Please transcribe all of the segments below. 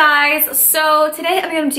guys, so today I'm gonna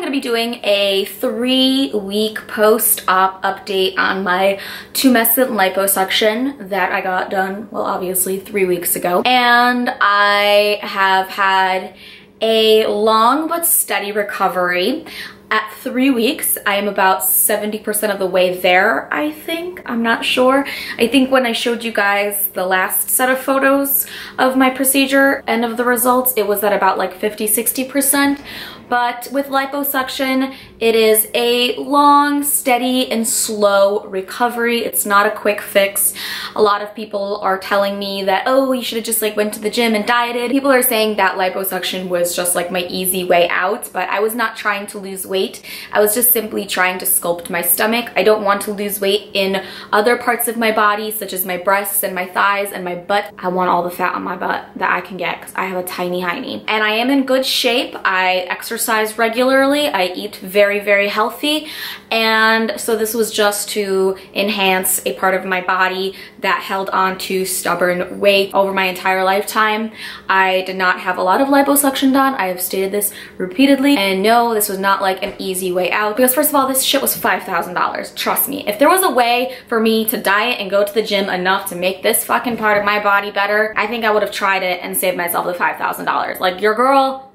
be doing a 3-week post-op update on my tumescent liposuction that I got done, well, obviously 3 weeks ago. And I have had a long but steady recovery. At 3 weeks, I am about 70% of the way there, I think. I'm not sure. I think when I showed you guys the last set of photos of my procedure and of the results, it was at about like 50-60%. But with liposuction, it is a long, steady, and slow recovery. It's not a quick fix. A lot of people are telling me that, oh, you should have just like went to the gym and dieted. People are saying that liposuction was just like my easy way out, but I was not trying to lose weight. I was just simply trying to sculpt my stomach. I don't want to lose weight in other parts of my body, such as my breasts and my thighs and my butt. I want all the fat on my butt that I can get because I have a tiny hiney. And I am in good shape. I exercise regularly. I eat very, very healthy. And so this was just to enhance a part of my body that held on to stubborn weight over my entire lifetime. I did not have a lot of liposuction done. I have stated this repeatedly. And no, this was not like an easy way out, because first of all, this shit was $5,000. Trust me. If there was a way for me to diet and go to the gym enough to make this fucking part of my body better, I think I would have tried it and saved myself the $5,000. Like, your girl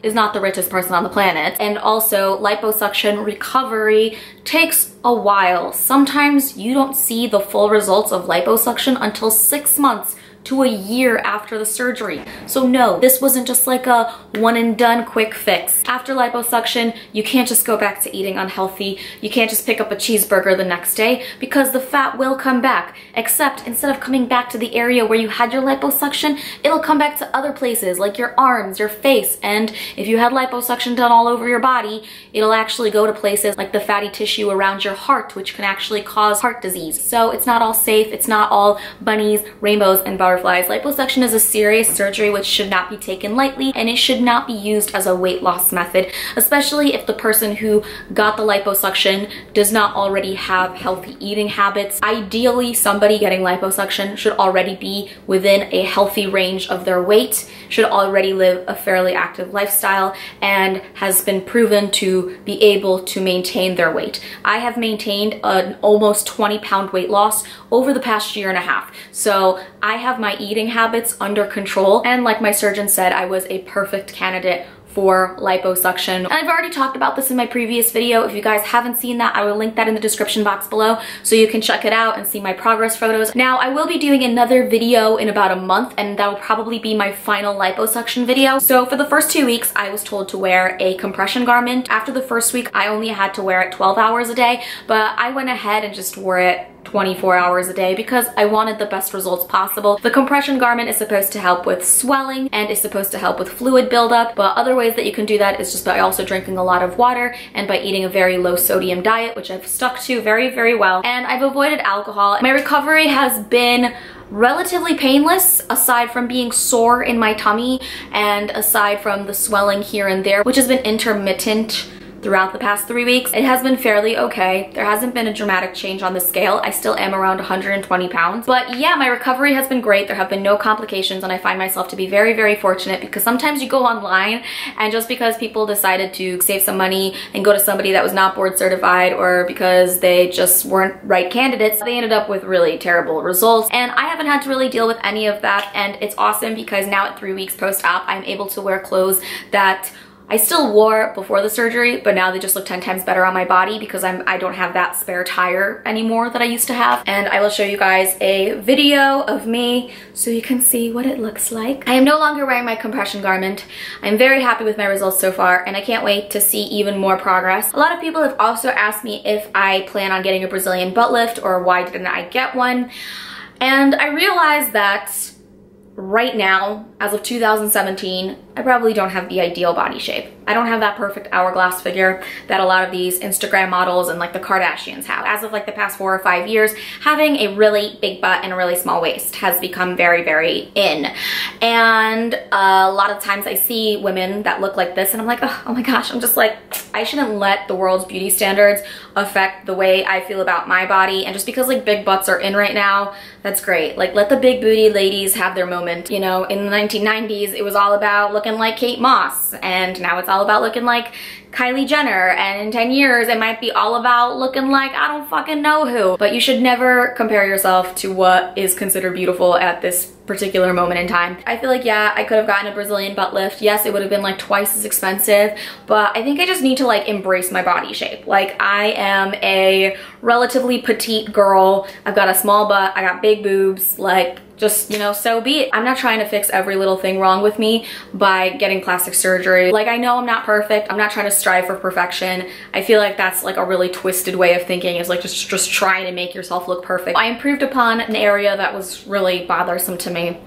is not the richest person on the planet. And also, liposuction recovery takes a while. Sometimes you don't see the full results of liposuction until 6 months to a year after the surgery. So no, this wasn't just like a one and done quick fix. After liposuction, you can't just go back to eating unhealthy. You can't just pick up a cheeseburger the next day, because the fat will come back. Except instead of coming back to the area where you had your liposuction, it'll come back to other places like your arms, your face, and if you had liposuction done all over your body, it'll actually go to places like the fatty tissue around your heart, which can actually cause heart disease. So it's not all safe, it's not all bunnies, rainbows, and butterflies. Liposuction is a serious surgery which should not be taken lightly, and it should not be used as a weight loss method, especially if the person who got the liposuction does not already have healthy eating habits. Ideally, somebody getting liposuction should already be within a healthy range of their weight, should already live a fairly active lifestyle, and has been proven to be able to maintain their weight. I have maintained an almost 20-pound weight loss over the past year and a half. So I have my eating habits under control, and like my surgeon said, I was a perfect candidate for liposuction. And I've already talked about this in my previous video. If you guys haven't seen that, I will link that in the description box below so you can check it out and see my progress photos. Now, I will be doing another video in about a month, and that'll probably be my final liposuction video. So for the first 2 weeks, I was told to wear a compression garment. After the first week, I only had to wear it 12 hours a day, but I went ahead and just wore it 24 hours a day because I wanted the best results possible. The compression garment is supposed to help with swelling and is supposed to help with fluid buildup, but other ways that you can do that is just by also drinking a lot of water and by eating a very low sodium diet, which I've stuck to very, very well. And I've avoided alcohol. My recovery has been relatively painless, aside from being sore in my tummy and aside from the swelling here and there, which has been intermittent throughout the past 3 weeks. It has been fairly okay. There hasn't been a dramatic change on the scale. I still am around 120 pounds. But yeah, my recovery has been great. There have been no complications, and I find myself to be very, very fortunate, because sometimes you go online and just because people decided to save some money and go to somebody that was not board certified, or because they just weren't right candidates, they ended up with really terrible results. And I haven't had to really deal with any of that, and it's awesome because now at 3 weeks post-op, I'm able to wear clothes that I still wore before the surgery, but now they just look 10 times better on my body because I don't have that spare tire anymore that I used to have. And I will show you guys a video of me so you can see what it looks like. I am no longer wearing my compression garment. I'm very happy with my results so far, and I can't wait to see even more progress. A lot of people have also asked me if I plan on getting a Brazilian butt lift, or why didn't I get one. And I realized that right now, as of 2017, I probably don't have the ideal body shape. I don't have that perfect hourglass figure that a lot of these Instagram models and like the Kardashians have. As of like the past 4 or 5 years, having a really big butt and a really small waist has become very, very in. And a lot of times I see women that look like this and I'm like, oh my gosh, I'm just like, I shouldn't let the world's beauty standards affect the way I feel about my body. And just because like big butts are in right now, that's great. Like let the big booty ladies have their moment. You know, in the 1990s, it was all about looking like Kate Moss, and now it's all about looking like Kylie Jenner, and in 10 years it might be all about looking like I don't fucking know who. But you should never compare yourself to what is considered beautiful at this particular moment in time. I feel like, yeah, I could have gotten a Brazilian butt lift. Yes, it would have been like twice as expensive, but I think I just need to like embrace my body shape. Like I am a relatively petite girl. I've got a small butt, I got big boobs, like just, you know, so be it. I'm not trying to fix every little thing wrong with me by getting plastic surgery. Like I know I'm not perfect. I'm not trying to strive for perfection. I feel like that's like a really twisted way of thinking, is like just trying to make yourself look perfect. I improved upon an area that was really bothersome to me.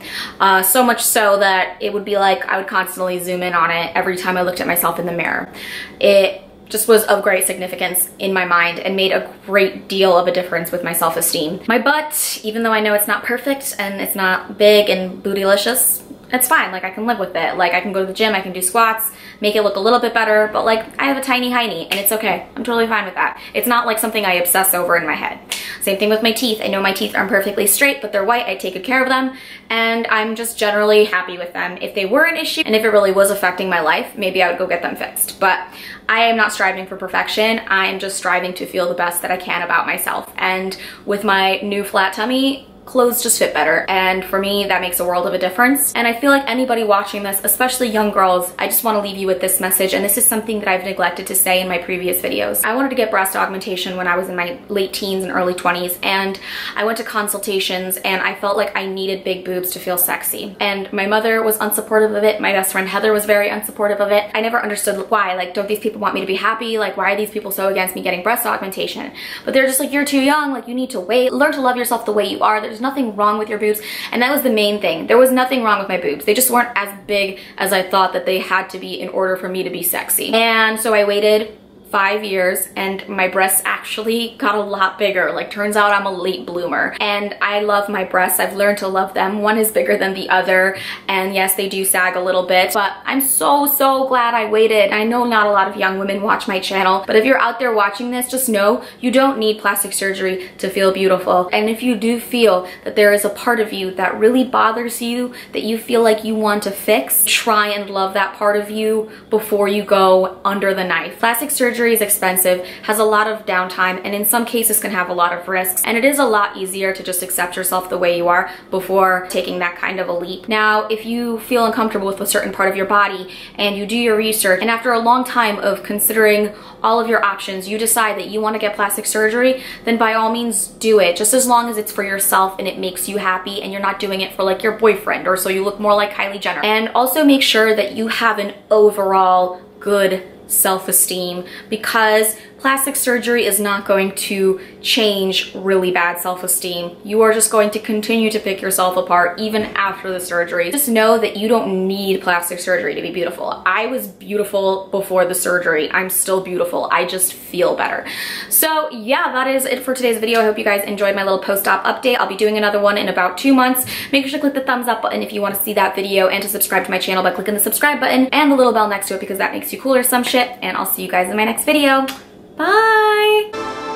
So much so that it would be like I would constantly zoom in on it every time I looked at myself in the mirror. It just was of great significance in my mind and made a great deal of a difference with my self-esteem. My butt, even though I know it's not perfect and it's not big and bootylicious, it's fine. Like I can live with it. Like I can go to the gym, I can do squats, make it look a little bit better, but like I have a tiny hiney and it's okay. I'm totally fine with that. It's not like something I obsess over in my head. Same thing with my teeth. I know my teeth aren't perfectly straight, but they're white. I take good care of them and I'm just generally happy with them. If they were an issue and if it really was affecting my life, maybe I would go get them fixed. But I am not striving for perfection. I am just striving to feel the best that I can about myself. And with my new flat tummy, clothes just fit better, and for me that makes a world of a difference. And I feel like anybody watching this, especially young girls, I just want to leave you with this message, and this is something that I've neglected to say in my previous videos. I wanted to get breast augmentation when I was in my late teens and early 20s, and I went to consultations and I felt like I needed big boobs to feel sexy, and my mother was unsupportive of it. My best friend Heather was very unsupportive of it. I never understood why. Like, don't these people want me to be happy? Like, why are these people so against me getting breast augmentation? But they're just like, you're too young, like you need to wait, learn to love yourself the way you are. There's nothing wrong with your boobs. And that was the main thing. There was nothing wrong with my boobs. They just weren't as big as I thought that they had to be in order for me to be sexy. And so I waited 5 years and my breasts actually got a lot bigger. Like, turns out I'm a late bloomer and I love my breasts. I've learned to love them. One is bigger than the other, and yes, they do sag a little bit, but I'm so glad I waited. I know not a lot of young women watch my channel, but if you're out there watching this, just know you don't need plastic surgery to feel beautiful. And if you do feel that there is a part of you that really bothers you, that you feel like you want to fix, try and love that part of you before you go under the knife. Plastic surgery is expensive, has a lot of downtime, and in some cases can have a lot of risks. And it is a lot easier to just accept yourself the way you are before taking that kind of a leap. Now, if you feel uncomfortable with a certain part of your body and you do your research, and after a long time of considering all of your options, you decide that you want to get plastic surgery, then by all means do it, just as long as it's for yourself and it makes you happy and you're not doing it for like your boyfriend or so you look more like Kylie Jenner. And also make sure that you have an overall good self-esteem, because plastic surgery is not going to change really bad self-esteem. You are just going to continue to pick yourself apart even after the surgery. Just know that you don't need plastic surgery to be beautiful. I was beautiful before the surgery. I'm still beautiful. I just feel better. So yeah, that is it for today's video. I hope you guys enjoyed my little post-op update. I'll be doing another one in about 2 months. Make sure to click the thumbs up button if you want to see that video, and to subscribe to my channel by clicking the subscribe button and the little bell next to it, because that makes you cool or some shit. And I'll see you guys in my next video. Bye!